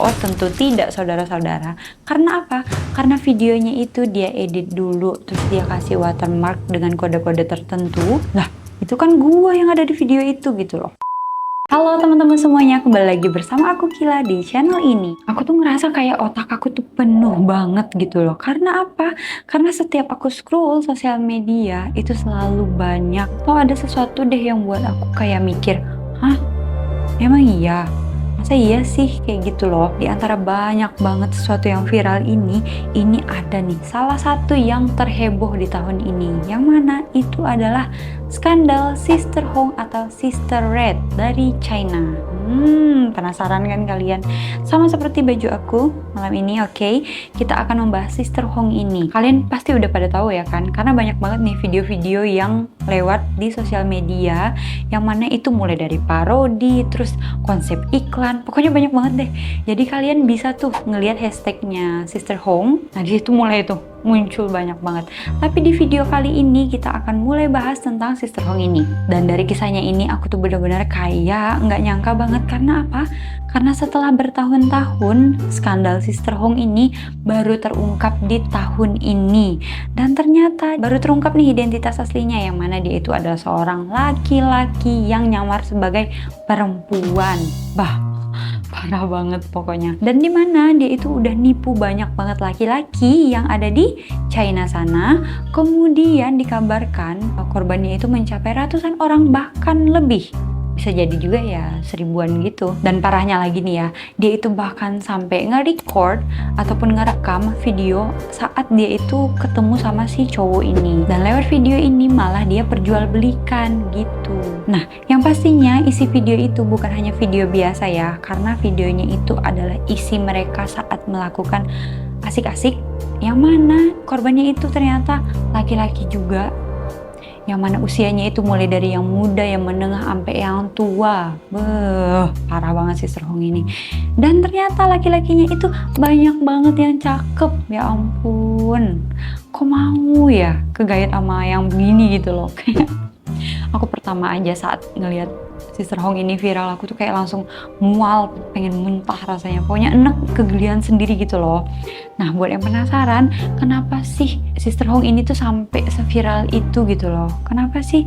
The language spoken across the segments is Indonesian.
Oh tentu tidak saudara-saudara. Karena apa? Karena videonya itu dia edit dulu, terus dia kasih watermark dengan kode-kode tertentu. Lah, itu kan gua yang ada di video itu gitu loh. Halo teman-teman semuanya, kembali lagi bersama aku Kila di channel ini. Aku tuh ngerasa kayak otak aku tuh penuh banget gitu loh. Karena apa? Karena setiap aku scroll sosial media itu selalu banyak. Tuh ada sesuatu deh yang buat aku kayak mikir, hah? Emang iya? Masa iya sih kayak gitu loh. Di antara banyak banget sesuatu yang viral ini ada nih salah satu yang terheboh di tahun ini. Yang mana itu adalah skandal Sister Hong atau Sister Red dari China. Penasaran kan kalian? Sama seperti baju aku malam ini, oke? Kita akan membahas Sister Hong ini. Kalian pasti udah pada tahu ya kan? Karena banyak banget nih video-video yang lewat di sosial media yang mana itu mulai dari parodi, terus konsep iklan, pokoknya banyak banget deh. Jadi kalian bisa tuh ngelihat hashtagnya Sister Hong. Nah di situ mulai tuh muncul banyak banget. Tapi di video kali ini kita akan mulai bahas tentang Sister Hong ini. Dan dari kisahnya ini aku tuh benar-benar kayak nggak nyangka banget. Karena apa? Karena setelah bertahun-tahun skandal Sister Hong ini baru terungkap di tahun ini. Dan ternyata baru terungkap nih identitas aslinya, yang mana dia itu adalah seorang laki-laki yang nyamar sebagai perempuan. Bah, parah banget pokoknya. Dan di mana dia itu udah nipu banyak banget laki-laki yang ada di China sana. Kemudian dikabarkan korbannya itu mencapai ratusan orang, bahkan lebih. Bisa jadi juga ya 1000-an gitu. Dan parahnya lagi nih ya, dia itu bahkan sampai nge-record ataupun ngerekam video saat dia itu ketemu sama si cowok ini. Dan lewat video ini malah dia perjualbelikan gitu. Nah, yang pastinya isi video itu bukan hanya video biasa ya, karena videonya itu adalah isi mereka saat melakukan asik-asik, yang mana korbannya itu ternyata laki-laki juga, yang mana usianya itu mulai dari yang muda, yang menengah, sampai yang tua. Beuh, parah banget Sister Hong ini. Dan ternyata laki-lakinya itu banyak banget yang cakep. Ya ampun, kok mau ya kegayat sama yang begini gitu loh. Aku pertama aja saat ngelihat Sister Hong ini viral, aku tuh kayak langsung mual, pengen muntah rasanya. Pokoknya enek, kegelian sendiri gitu loh. Nah, buat yang penasaran, kenapa sih Sister Hong ini tuh sampai seviral itu gitu loh? Kenapa sih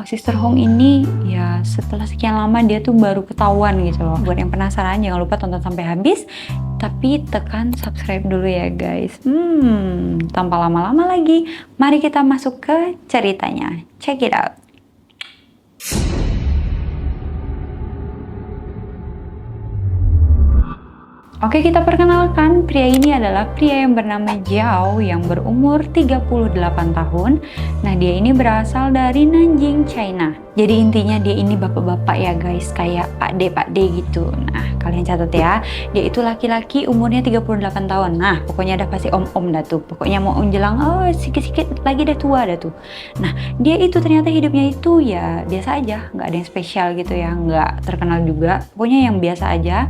Sister Hong ini ya setelah sekian lama dia tuh baru ketahuan gitu loh? Buat yang penasaran, jangan lupa tonton sampai habis. Tapi tekan subscribe dulu ya guys. Tanpa lama-lama lagi, mari kita masuk ke ceritanya. Check it out. Oke, kita perkenalkan, pria ini adalah pria yang bernama Jiao yang berumur 38 tahun. Nah, dia ini berasal dari Nanjing, China. Jadi intinya dia ini bapak-bapak ya guys, kayak pak de gitu. Nah, kalian catat ya, dia itu laki-laki umurnya 38 tahun. Nah, pokoknya ada pasti om-om dah tuh. Pokoknya mau menjelang, sikit-sikit lagi dah tua dah tuh. Nah, dia itu ternyata hidupnya itu ya biasa aja, nggak ada yang spesial gitu ya, nggak terkenal juga. Pokoknya yang biasa aja.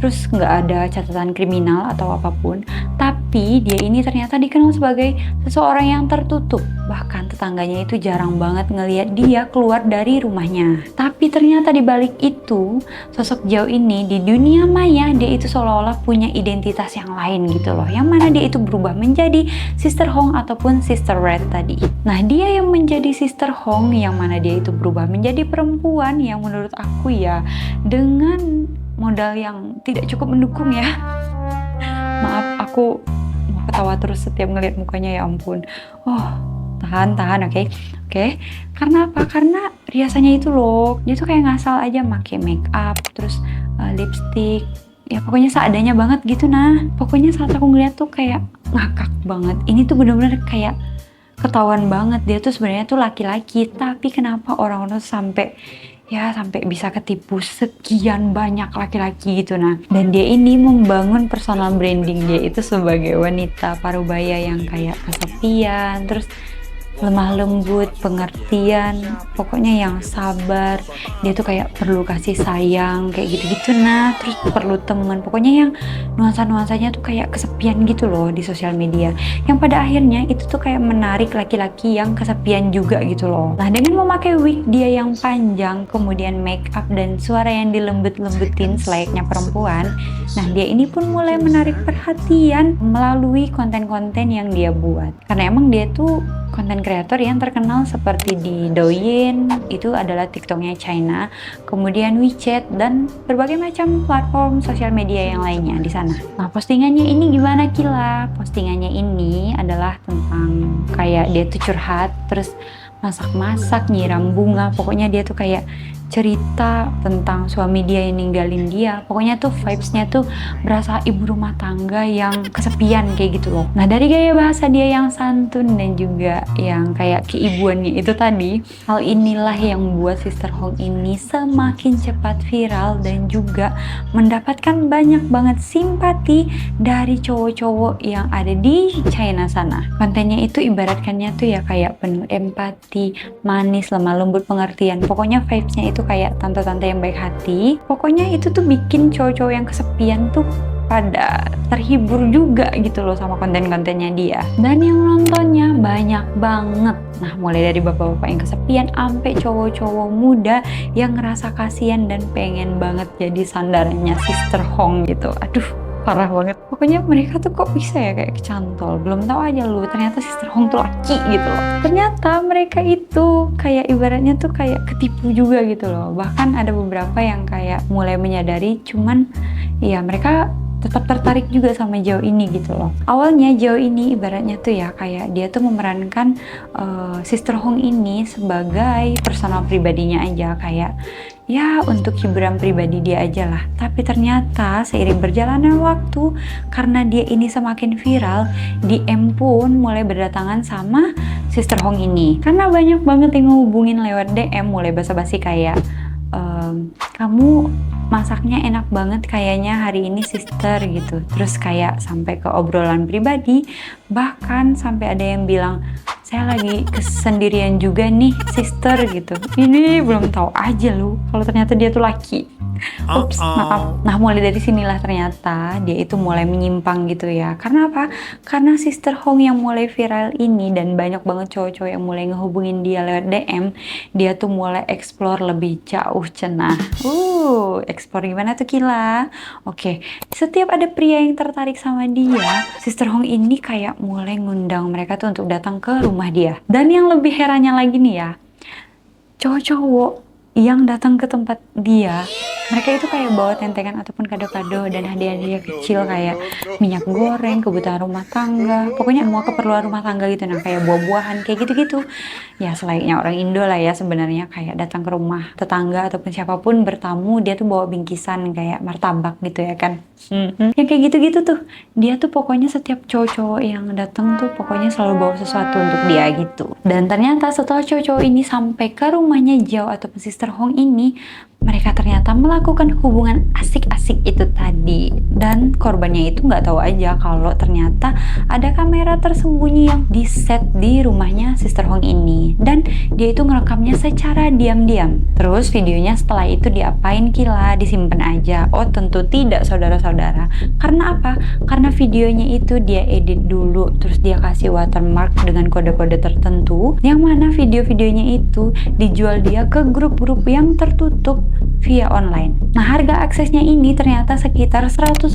Terus nggak ada catatan kriminal atau apapun, tapi dia ini ternyata dikenal sebagai seseorang yang tertutup. Bahkan tetangganya itu jarang banget ngelihat dia keluar dari rumahnya. Tapi ternyata di balik itu, sosok Jiao ini di dunia maya dia itu seolah-olah punya identitas yang lain gitu loh. Yang mana dia itu berubah menjadi Sister Hong ataupun Sister Red tadi. Nah, dia yang menjadi Sister Hong, yang mana dia itu berubah menjadi perempuan yang menurut aku ya dengan modal yang tidak cukup mendukung ya. Maaf, aku mau ketawa terus setiap ngeliat mukanya, ya ampun. Tahan, oke. Karena apa? Karena riasannya itu loh, dia tuh kayak ngasal aja make make up, terus lipstick, ya pokoknya seadanya banget gitu. Nah, pokoknya saat aku ngeliat tuh kayak ngakak banget. Ini tuh bener-bener kayak ketahuan banget dia tuh sebenarnya tuh laki-laki, tapi kenapa orang-orang sampai bisa ketipu sekian banyak laki-laki gitu. Nah, dan dia ini membangun personal branding dia itu sebagai wanita parubaya yang kayak kesepian, terus lemah lembut, pengertian, pokoknya yang sabar. Dia tuh kayak perlu kasih sayang kayak gitu-gitu, nah terus perlu temen, pokoknya yang nuansa-nuansanya tuh kayak kesepian gitu loh di sosial media, yang pada akhirnya itu tuh kayak menarik laki-laki yang kesepian juga gitu loh. Nah, dengan memakai wig dia yang panjang, kemudian make up dan suara yang dilembut-lembutin selayaknya perempuan, nah dia ini pun mulai menarik perhatian melalui konten-konten yang dia buat. Karena emang dia tuh konten kreator yang terkenal seperti di Douyin, itu adalah TikToknya China, kemudian WeChat dan berbagai macam platform sosial media yang lainnya di sana. Nah, postingannya ini gimana Kila? Postingannya ini adalah tentang kayak dia tuh curhat, terus masak-masak, nyiram bunga, pokoknya dia tuh kayak cerita tentang suami dia yang ninggalin dia. Pokoknya tuh vibes-nya tuh berasa ibu rumah tangga yang kesepian kayak gitu loh. Nah, dari gaya bahasa dia yang santun dan juga yang kayak keibuannya itu tadi, hal inilah yang membuat Sister Hong ini semakin cepat viral dan juga mendapatkan banyak banget simpati dari cowok-cowok yang ada di China sana. Kontennya itu ibaratkannya tuh ya kayak penuh empati, manis, lemah lembut, pengertian. Pokoknya vibes-nya itu kayak tante-tante yang baik hati. Pokoknya itu tuh bikin cowok-cowok yang kesepian tuh pada terhibur juga gitu loh sama konten-kontennya dia. Dan yang nontonnya banyak banget. Nah, mulai dari bapak-bapak yang kesepian sampai cowok-cowok muda yang ngerasa kasihan dan pengen banget jadi sandarannya Sister Hong gitu. Aduh, parah banget. Pokoknya mereka tuh kok bisa ya kayak kecantol. Belum tahu aja lu, ternyata Sister Hong tuh laki gitu loh. Ternyata mereka itu kayak ibaratnya tuh kayak ketipu juga gitu loh. Bahkan ada beberapa yang kayak mulai menyadari, cuman ya mereka tetap tertarik juga sama Zhao ini gitu loh. Awalnya Zhao ini ibaratnya tuh ya kayak dia tuh memerankan Sister Hong ini sebagai personal pribadinya aja, kayak ya untuk hiburan pribadi dia aja lah. Tapi ternyata seiring berjalannya waktu, karena dia ini semakin viral, DM pun mulai berdatangan sama Sister Hong ini. Karena banyak banget yang ngehubungin lewat DM, mulai basa-basi kayak kamu masaknya enak banget kayaknya hari ini sister gitu. Terus kayak sampai ke obrolan pribadi, bahkan sampai ada yang bilang saya lagi kesendirian juga nih sister gitu. Ini belum tahu aja lu kalau ternyata dia tuh laki. Ups, maaf. Nah, mulai dari sinilah ternyata dia itu mulai menyimpang gitu ya. Karena apa? Karena Sister Hong yang mulai viral ini dan banyak banget cowok-cowok yang mulai ngehubungin dia lewat DM, dia tuh mulai explore lebih jauh cenah. Explore gimana tuh Kila? Oke, setiap ada pria yang tertarik sama dia, Sister Hong ini kayak mulai ngundang mereka tuh untuk datang ke rumah dia. Dan yang lebih herannya lagi nih ya, cowok-cowok yang datang ke tempat dia, mereka itu kayak bawa tentengan ataupun kado-kado dan hadiah-hadiah kecil kayak minyak goreng, kebutuhan rumah tangga, pokoknya semua keperluan rumah tangga gitu. Nah, kayak buah-buahan kayak gitu-gitu. Ya selayaknya orang Indo lah ya sebenarnya, kayak datang ke rumah tetangga ataupun siapapun bertamu, dia tuh bawa bingkisan kayak martabak gitu ya kan. Yang kayak gitu-gitu tuh. Dia tuh pokoknya setiap cowok-cowok yang datang tuh pokoknya selalu bawa sesuatu untuk dia gitu. Dan ternyata setelah cowok-cowok ini sampai ke rumahnya Zhao ataupun Sister Hong ini, mereka ternyata melakukan hubungan asik-asik itu tadi. Dan korbannya itu nggak tahu aja kalau ternyata ada kamera tersembunyi yang di set di rumahnya Sister Hong ini. Dan dia itu ngerekamnya secara diam-diam. Terus videonya setelah itu diapain Kila? Disimpan aja. Oh tentu tidak saudara-saudara. Karena apa? Karena videonya itu dia edit dulu, terus dia kasih watermark dengan kode-kode tertentu, yang mana video-videonya itu dijual dia ke grup-grup yang tertutup via online. Nah, harga aksesnya ini ternyata sekitar 150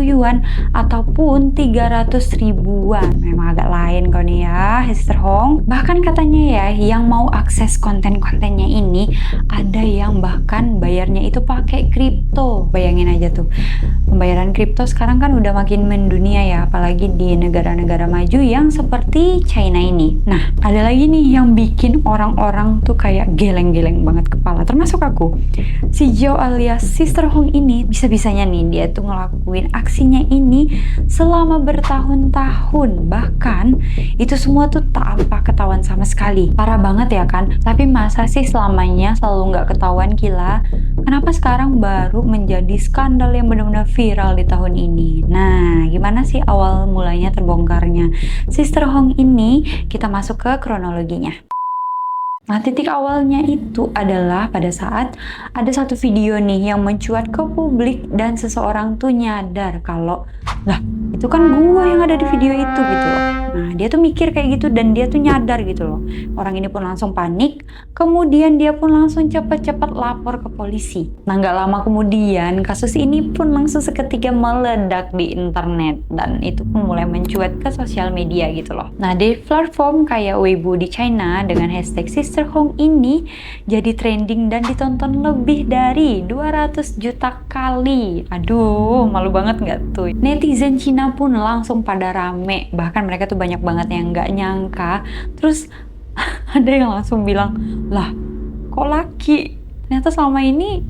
yuan ataupun 300 ribuan. Memang agak lain kau nih ya, Sister Hong. Bahkan katanya ya, yang mau akses konten-kontennya ini ada yang bahkan bayarnya itu pakai kripto. Bayangin aja tuh, pembayaran kripto sekarang kan udah makin mendunia ya, apalagi di negara-negara maju yang seperti China ini. Nah, ada lagi nih yang bikin orang-orang tuh kayak geleng-geleng banget kepala, termasuk aku. Si Zhao alias Sister Hong ini bisa-bisanya nih dia tuh ngelakuin aksinya ini selama bertahun-tahun. Bahkan itu semua tuh tanpa ketahuan sama sekali. Parah banget ya kan? Tapi masa sih selamanya selalu nggak ketahuan Kila? Kenapa sekarang baru menjadi skandal yang benar-benar viral di tahun ini? Nah, gimana sih awal mulanya terbongkarnya Sister Hong ini? Kita masuk ke kronologinya. Nah, titik awalnya itu adalah pada saat ada satu video nih yang mencuat ke publik dan seseorang tuh nyadar kalau, lah itu kan gua yang ada di video itu gitu loh. Nah, dia tuh mikir kayak gitu dan dia tuh nyadar gitu loh. Orang ini pun langsung panik, kemudian dia pun langsung cepat-cepat lapor ke polisi. Nah, nggak lama kemudian kasus ini pun langsung seketika meledak di internet dan itu pun mulai mencuat ke sosial media gitu loh. Nah, di platform kayak Weibo di China dengan hashtag Sister Hong ini jadi trending dan ditonton lebih dari 200 juta kali. Aduh, malu banget nggak tuh? Netizen Cina pun langsung pada rame, bahkan mereka tuh banyak banget yang nggak nyangka. Terus ada yang langsung bilang, lah kok laki? Ternyata selama ini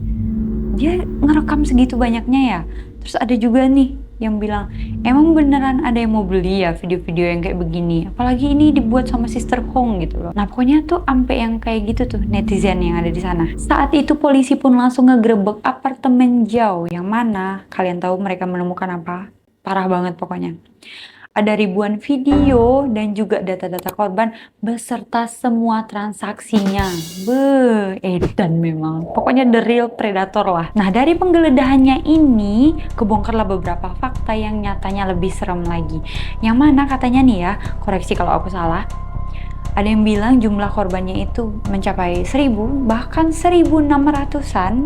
dia ngerekam segitu banyaknya ya. Terus ada juga nih yang bilang, emang beneran ada yang mau beli ya video-video yang kayak begini, apalagi ini dibuat sama Sister Hong gitu loh. Nah, pokoknya tuh ampe yang kayak gitu tuh netizen yang ada di sana. Saat itu polisi pun langsung ngegerebek apartemen Zhao, yang mana kalian tahu mereka menemukan apa? Parah banget pokoknya. Ada ribuan video dan juga data-data korban beserta semua transaksinya. Edan memang. Pokoknya the real predator lah. Nah, dari penggeledahannya ini kebongkarlah beberapa fakta yang nyatanya lebih serem lagi. Yang mana katanya nih ya, koreksi kalau aku salah, ada yang bilang jumlah korbannya itu mencapai 1000, bahkan 1600-an.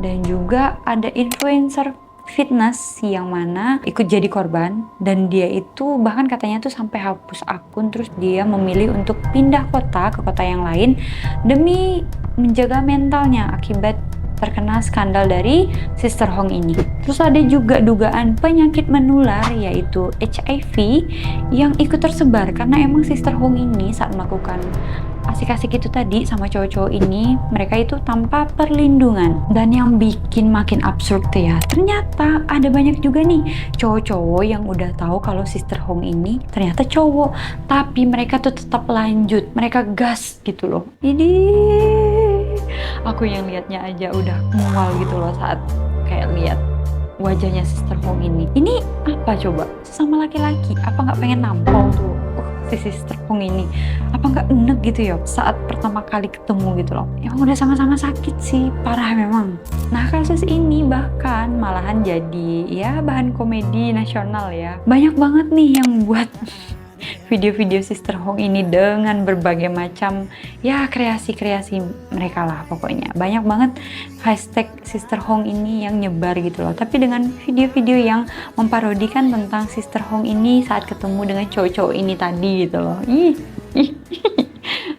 Dan juga ada influencer fitness yang mana ikut jadi korban dan dia itu bahkan katanya tuh sampai hapus akun, terus dia memilih untuk pindah kota ke kota yang lain demi menjaga mentalnya akibat terkena skandal dari Sister Hong ini. Terus ada juga dugaan penyakit menular yaitu HIV yang ikut tersebar karena emang Sister Hong ini saat melakukan asik-asik itu tadi sama cowok-cowok ini, mereka itu tanpa perlindungan. Dan yang bikin makin absurd tuh ya, ternyata ada banyak juga nih cowok-cowok yang udah tahu kalau Sister Hong ini ternyata cowok, tapi mereka tuh tetap lanjut, mereka gas gitu loh. Ini aku yang liatnya aja udah mual gitu loh saat kayak lihat wajahnya Sister Hong ini. Ini apa coba? Sesama laki-laki, apa nggak pengen nampol tuh si Sister Hong ini? Apa nggak enek gitu ya saat pertama kali ketemu gitu loh? Emang udah sama-sama sakit sih, parah memang. Nah, kasus ini bahkan malahan jadi ya bahan komedi nasional ya. Banyak banget nih yang buat video-video Sister Hong ini dengan berbagai macam ya kreasi-kreasi mereka lah pokoknya. Banyak banget hashtag Sister Hong ini yang nyebar gitu loh, tapi dengan video-video yang memparodikan tentang Sister Hong ini saat ketemu dengan cowok-cowok ini tadi gitu loh. Ih.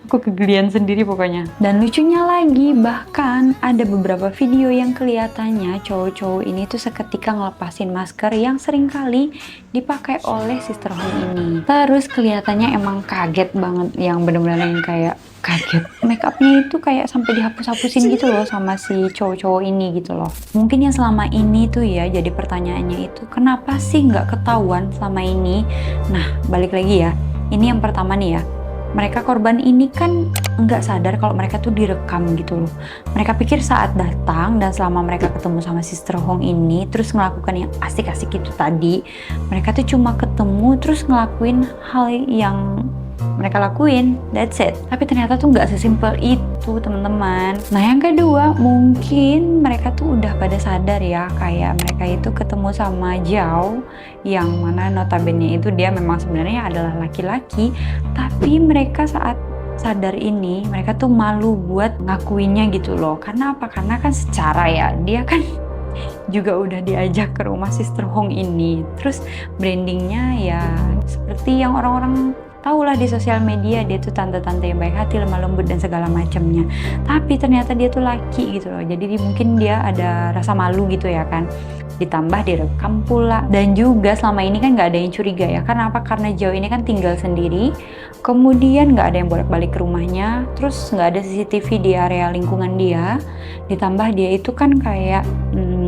Aku kegelian sendiri pokoknya. Dan lucunya lagi, bahkan ada beberapa video yang kelihatannya cowok-cowok ini tuh seketika ngelepasin masker yang sering kali dipakai oleh Sister Hong ini. Terus kelihatannya emang kaget banget, yang bener-bener yang kayak kaget. Make upnya itu kayak sampai dihapus-hapusin gitu loh sama si cowok-cowok ini gitu loh. Mungkin yang selama ini tuh ya jadi pertanyaannya itu, kenapa sih nggak ketahuan selama ini? Nah, balik lagi ya. Ini yang pertama nih ya. Mereka korban ini kan nggak sadar kalau mereka tuh direkam gitu loh. Mereka pikir saat datang dan selama mereka ketemu sama Sister Hong ini terus ngelakukan yang asik-asik itu tadi, mereka tuh cuma ketemu terus ngelakuin hal yang mereka lakuin, that's it. Tapi ternyata tuh nggak sesimpel itu teman-teman. Nah, yang kedua, mungkin mereka tuh udah pada sadar ya, kayak mereka itu ketemu sama Zhao yang mana notabene itu dia memang sebenarnya adalah laki-laki, tapi mereka saat sadar ini mereka tuh malu buat ngakuinnya gitu loh. Karena apa? Karena kan secara ya dia kan juga udah diajak ke rumah Sister Hong ini, terus brandingnya ya seperti yang orang-orang tahu lah di sosial media, dia tuh tante-tante yang baik hati, lemah lembut dan segala macamnya. Tapi ternyata dia tuh laki gitu loh, jadi mungkin dia ada rasa malu gitu ya kan. Ditambah direkam pula, dan juga selama ini kan nggak ada yang curiga ya. Karena apa? Karena Zhao ini kan tinggal sendiri, kemudian nggak ada yang bolak-balik ke rumahnya, terus nggak ada CCTV di area lingkungan dia. Ditambah dia itu kan kayak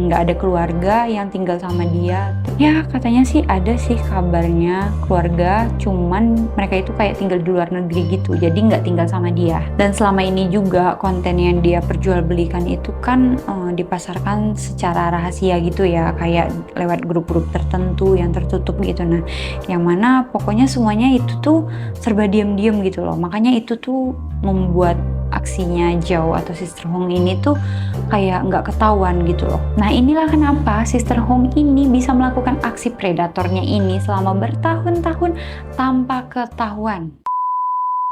nggak ada keluarga yang tinggal sama dia. Ya katanya sih ada sih kabarnya keluarga, cuman mereka itu kayak tinggal di luar negeri gitu, jadi nggak tinggal sama dia. Dan selama ini juga konten yang dia perjualbelikan itu kan dipasarkan secara rahasia gitu ya, kayak lewat grup-grup tertentu yang tertutup gitu. Nah, yang mana pokoknya semuanya itu tuh serba diam-diam gitu loh. Makanya itu tuh membuat aksinya Zhao atau Sister Hong ini tuh kayak nggak ketahuan gitu loh. Nah, inilah kenapa Sister Hong ini bisa melakukan aksi predatornya ini selama bertahun-tahun tanpa ketahuan.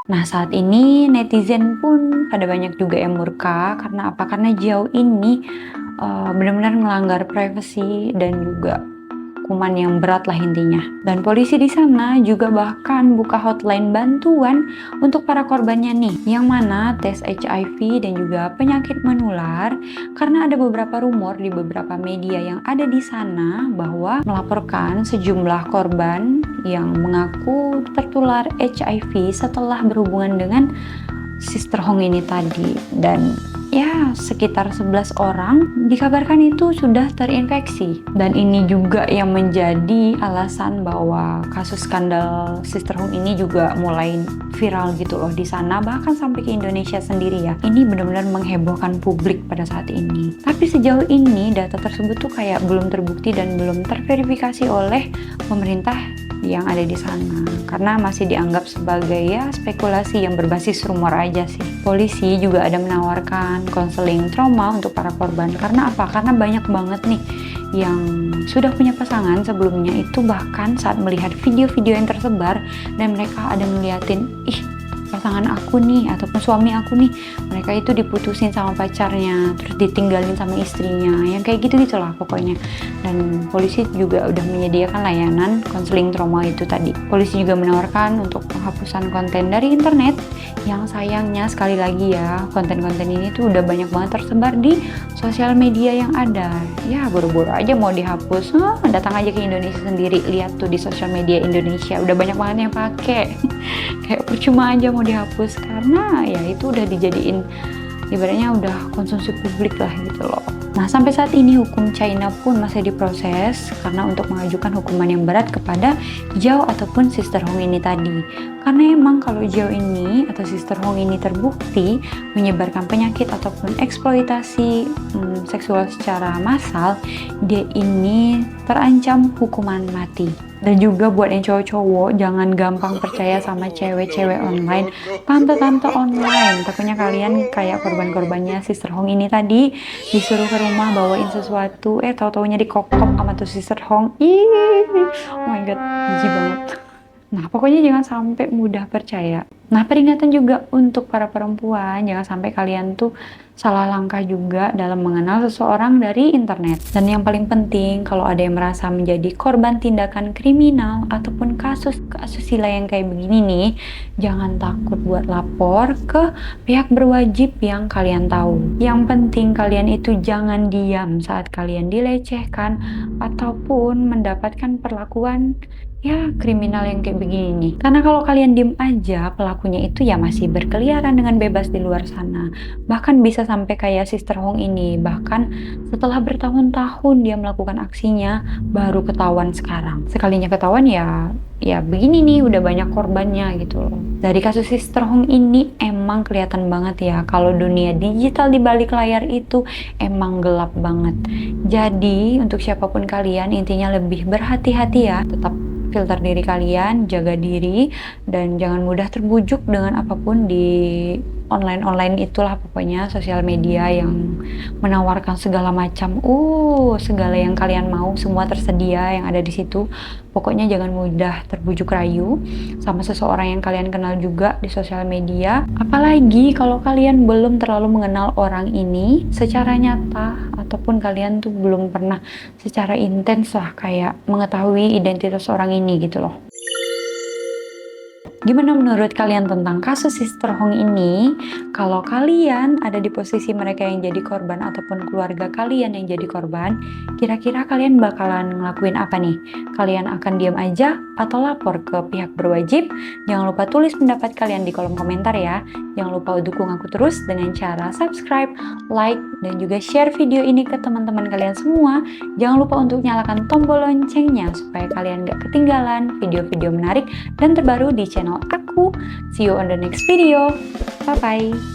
Nah, saat ini netizen pun pada banyak juga yang murka. Karena apa? Karena Zhao ini benar-benar melanggar privasi dan juga hukuman yang berat lah intinya. Dan polisi di sana juga bahkan buka hotline bantuan untuk para korbannya nih, yang mana tes HIV dan juga penyakit menular, karena ada beberapa rumor di beberapa media yang ada di sana bahwa melaporkan sejumlah korban yang mengaku tertular HIV setelah berhubungan dengan Sister Hong ini tadi. Dan ya sekitar 11 orang dikabarkan itu sudah terinfeksi. Dan ini juga yang menjadi alasan bahwa kasus skandal Sister Hong ini juga mulai viral gitu loh di sana, bahkan sampai ke Indonesia sendiri ya. Ini benar-benar menghebohkan publik pada saat ini. Tapi sejauh ini data tersebut tuh kayak belum terbukti dan belum terverifikasi oleh pemerintah yang ada di sana, karena masih dianggap sebagai ya spekulasi yang berbasis rumor aja sih. Polisi juga ada menawarkan konseling trauma untuk para korban. Karena apa? Karena banyak banget nih yang sudah punya pasangan sebelumnya itu, bahkan saat melihat video-video yang tersebar dan mereka ada ngeliatin, ih pasangan aku nih ataupun suami aku nih, mereka itu diputusin sama pacarnya, terus ditinggalin sama istrinya, yang kayak gitu-gitu lah pokoknya. Dan polisi juga udah menyediakan layanan konseling trauma itu tadi. Polisi juga menawarkan untuk penghapusan konten dari internet, yang sayangnya sekali lagi ya, konten-konten ini tuh udah banyak banget tersebar di sosial media yang ada. Ya buru-buru aja mau dihapus, datang aja ke Indonesia sendiri, lihat tuh di sosial media Indonesia udah banyak banget yang pakai. Kayak percuma aja mau dihapus, karena ya itu udah dijadiin ibaratnya udah konsumsi publik lah gitu loh. Nah, sampai saat ini hukum China pun masih diproses karena untuk mengajukan hukuman yang berat kepada Zhao ataupun Sister Hong ini tadi. Karena emang kalau Zhao ini atau Sister Hong ini terbukti menyebarkan penyakit ataupun eksploitasi seksual secara massal, dia ini terancam hukuman mati. Dan juga buat yang cowok-cowok, jangan gampang percaya sama cewek-cewek online, tante-tante online. Takutnya kalian kayak korban-korbannya Sister Hong ini tadi, disuruh ke rumah bawain sesuatu, tahu-taunya dikokop sama tuh Sister Hong. Ih, oh my god, jijik banget. Nah, pokoknya jangan sampai mudah percaya. Nah, peringatan juga untuk para perempuan, jangan sampai kalian tuh salah langkah juga dalam mengenal seseorang dari internet. Dan yang paling penting, kalau ada yang merasa menjadi korban tindakan kriminal ataupun kasus keasusila yang kayak begini nih, jangan takut buat lapor ke pihak berwajib yang kalian tahu. Yang penting kalian itu jangan diam saat kalian dilecehkan ataupun mendapatkan perlakuan ya kriminal yang kayak begini nih. Karena kalau kalian diem aja, pelakunya itu ya masih berkeliaran dengan bebas di luar sana. Bahkan bisa sampai kayak Sister Hong ini, bahkan setelah bertahun-tahun dia melakukan aksinya baru ketahuan sekarang. Sekalinya ketahuan ya begini nih, udah banyak korbannya gitu loh. Dari kasus Sister Hong ini emang kelihatan banget ya kalau dunia digital di balik layar itu emang gelap banget. Jadi untuk siapapun kalian, intinya lebih berhati-hati ya, tetap filter diri kalian, jaga diri, dan jangan mudah terbujuk dengan apapun di online itulah pokoknya, sosial media yang menawarkan segala macam, segala yang kalian mau semua tersedia yang ada di situ. Pokoknya jangan mudah terbujuk rayu sama seseorang yang kalian kenal juga di sosial media. Apalagi kalau kalian belum terlalu mengenal orang ini secara nyata, ataupun kalian tuh belum pernah secara intens lah kayak mengetahui identitas orang ini gitu loh. Gimana menurut kalian tentang kasus Sister Hong ini? Kalau kalian ada di posisi mereka yang jadi korban ataupun keluarga kalian yang jadi korban, kira-kira kalian bakalan ngelakuin apa nih? Kalian akan diam aja atau lapor ke pihak berwajib? Jangan lupa tulis pendapat kalian di kolom komentar ya. Jangan lupa dukung aku terus dengan cara subscribe, like, dan juga share video ini ke teman-teman kalian semua. Jangan lupa untuk nyalakan tombol loncengnya supaya kalian gak ketinggalan video-video menarik dan terbaru di channel aku. See you on the next video. Bye-bye.